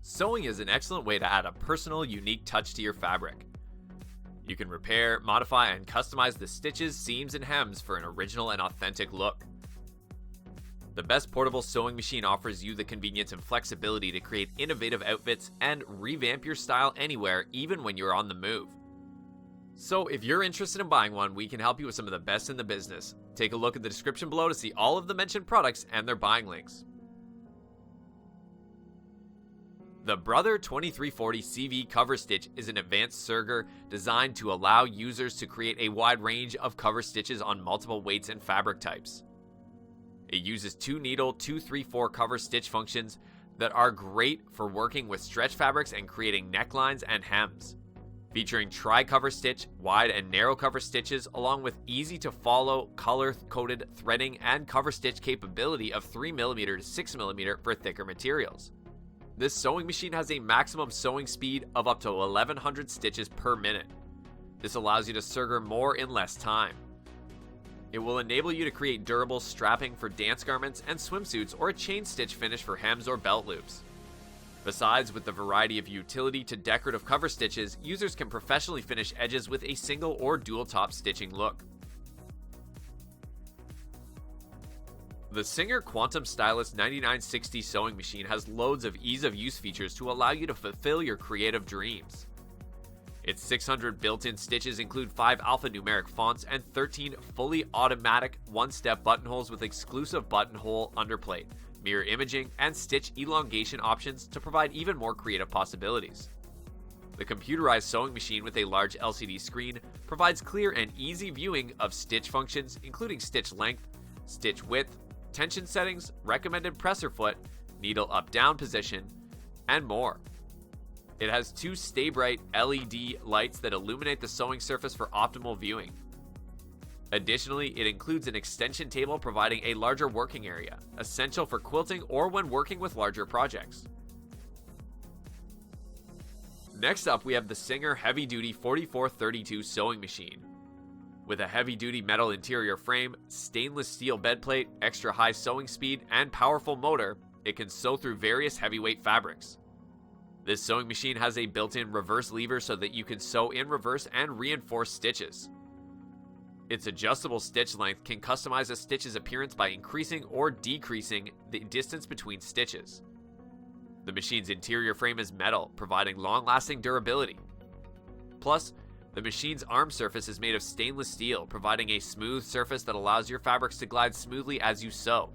Sewing is an excellent way to add a personal, unique touch to your fabric. You can repair, modify, and customize the stitches, seams, and hems for an original and authentic look. The best portable sewing machine offers you the convenience and flexibility to create innovative outfits and revamp your style anywhere, even when you're on the move. So if you're interested in buying one, we can help you with some of the best in the business. Take a look at the description below to see all of the mentioned products and their buying links. The Brother 2340 CV cover stitch is an advanced serger designed to allow users to create a wide range of cover stitches on multiple weights and fabric types. It uses 2 needle 234 cover stitch functions that are great for working with stretch fabrics and creating necklines and hems. Featuring tri-cover stitch, wide and narrow cover stitches, along with easy to follow color-coded threading and cover stitch capability of 3mm to 6mm for thicker materials. This sewing machine has a maximum sewing speed of up to 1100 stitches per minute. This allows you to serger more in less time. It will enable you to create durable strapping for dance garments and swimsuits, or a chain stitch finish for hems or belt loops. Besides, with the variety of utility to decorative cover stitches, users can professionally finish edges with a single or dual top stitching look. The Singer Quantum Stylist 9960 sewing machine has loads of ease of use features to allow you to fulfill your creative dreams. Its 600 built-in stitches include 5 alphanumeric fonts and 13 fully automatic one-step buttonholes with exclusive buttonhole underplate, mirror imaging, and stitch elongation options to provide even more creative possibilities. The computerized sewing machine with a large LCD screen provides clear and easy viewing of stitch functions, including stitch length, stitch width, tension settings, recommended presser foot, needle up-down position, and more. It has 2 Stay Bright LED lights that illuminate the sewing surface for optimal viewing. Additionally, it includes an extension table providing a larger working area, essential for quilting or when working with larger projects. Next up, we have the Singer Heavy Duty 4432 sewing machine. With a heavy-duty metal interior frame, stainless steel bedplate, extra high sewing speed, and powerful motor, it can sew through various heavyweight fabrics. This sewing machine has a built-in reverse lever so that you can sew in reverse and reinforce stitches. Its adjustable stitch length can customize a stitch's appearance by increasing or decreasing the distance between stitches. The machine's interior frame is metal, providing long-lasting durability. Plus, the machine's arm surface is made of stainless steel, providing a smooth surface that allows your fabrics to glide smoothly as you sew.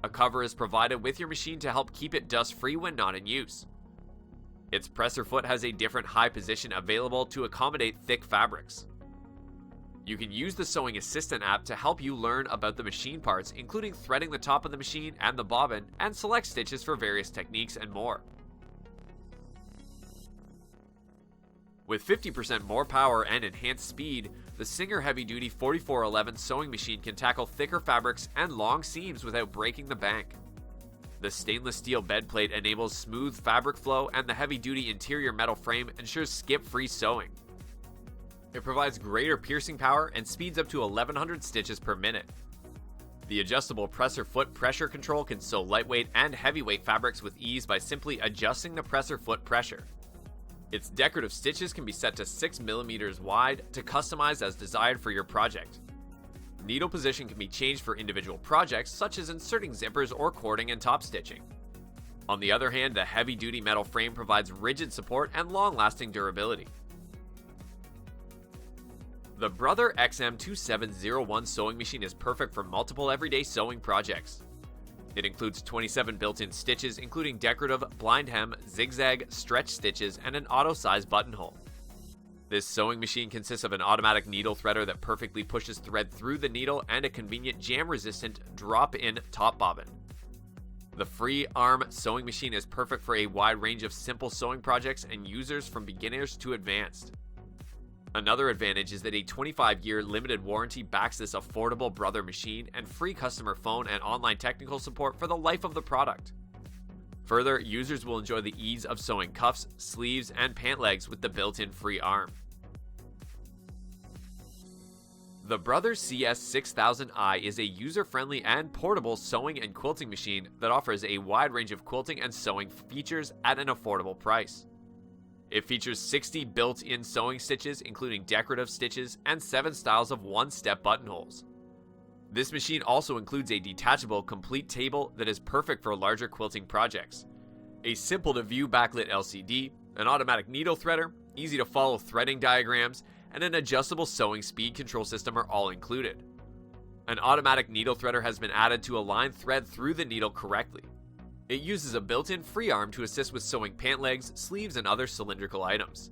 A cover is provided with your machine to help keep it dust-free when not in use. Its presser foot has a different high position available to accommodate thick fabrics. You can use the Sewing Assistant app to help you learn about the machine parts, including threading the top of the machine and the bobbin, and select stitches for various techniques and more. With 50% more power and enhanced speed, the Singer Heavy Duty 4411 sewing machine can tackle thicker fabrics and long seams without breaking the bank. The stainless steel bedplate enables smooth fabric flow, and the heavy-duty interior metal frame ensures skip-free sewing. It provides greater piercing power and speeds up to 1100 stitches per minute. The adjustable presser foot pressure control can sew lightweight and heavyweight fabrics with ease by simply adjusting the presser foot pressure. Its decorative stitches can be set to 6mm wide to customize as desired for your project. Needle position can be changed for individual projects, such as inserting zippers or cording and top stitching. On the other hand, the heavy-duty metal frame provides rigid support and long-lasting durability. The Brother XM2701 sewing machine is perfect for multiple everyday sewing projects. It includes 27 built-in stitches, including decorative, blind hem, zigzag, stretch stitches, and an auto-size buttonhole. This sewing machine consists of an automatic needle threader that perfectly pushes thread through the needle and a convenient jam-resistant drop-in top bobbin. The free arm sewing machine is perfect for a wide range of simple sewing projects and users from beginners to advanced. Another advantage is that a 25-year limited warranty backs this affordable Brother machine, and free customer phone and online technical support for the life of the product. Further, users will enjoy the ease of sewing cuffs, sleeves, and pant legs with the built-in free arm. The Brothers CS6000i is a user-friendly and portable sewing and quilting machine that offers a wide range of quilting and sewing features at an affordable price. It features 60 built-in sewing stitches, including decorative stitches, and 7 styles of one-step buttonholes. This machine also includes a detachable complete table that is perfect for larger quilting projects, a simple-to-view backlit LCD, an automatic needle threader, easy-to-follow threading diagrams, and an adjustable sewing speed control system are all included. An automatic needle threader has been added to align thread through the needle correctly. It uses a built-in free arm to assist with sewing pant legs, sleeves, and other cylindrical items.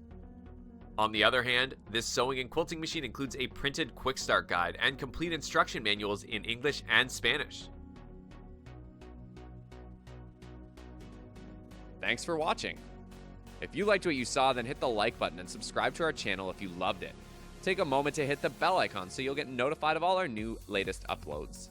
On the other hand, this sewing and quilting machine includes a printed quick start guide and complete instruction manuals in English and Spanish. Thanks for watching. If you liked what you saw, then hit the like button and subscribe to our channel if you loved it. Take a moment to hit the bell icon so you'll get notified of all our new latest uploads.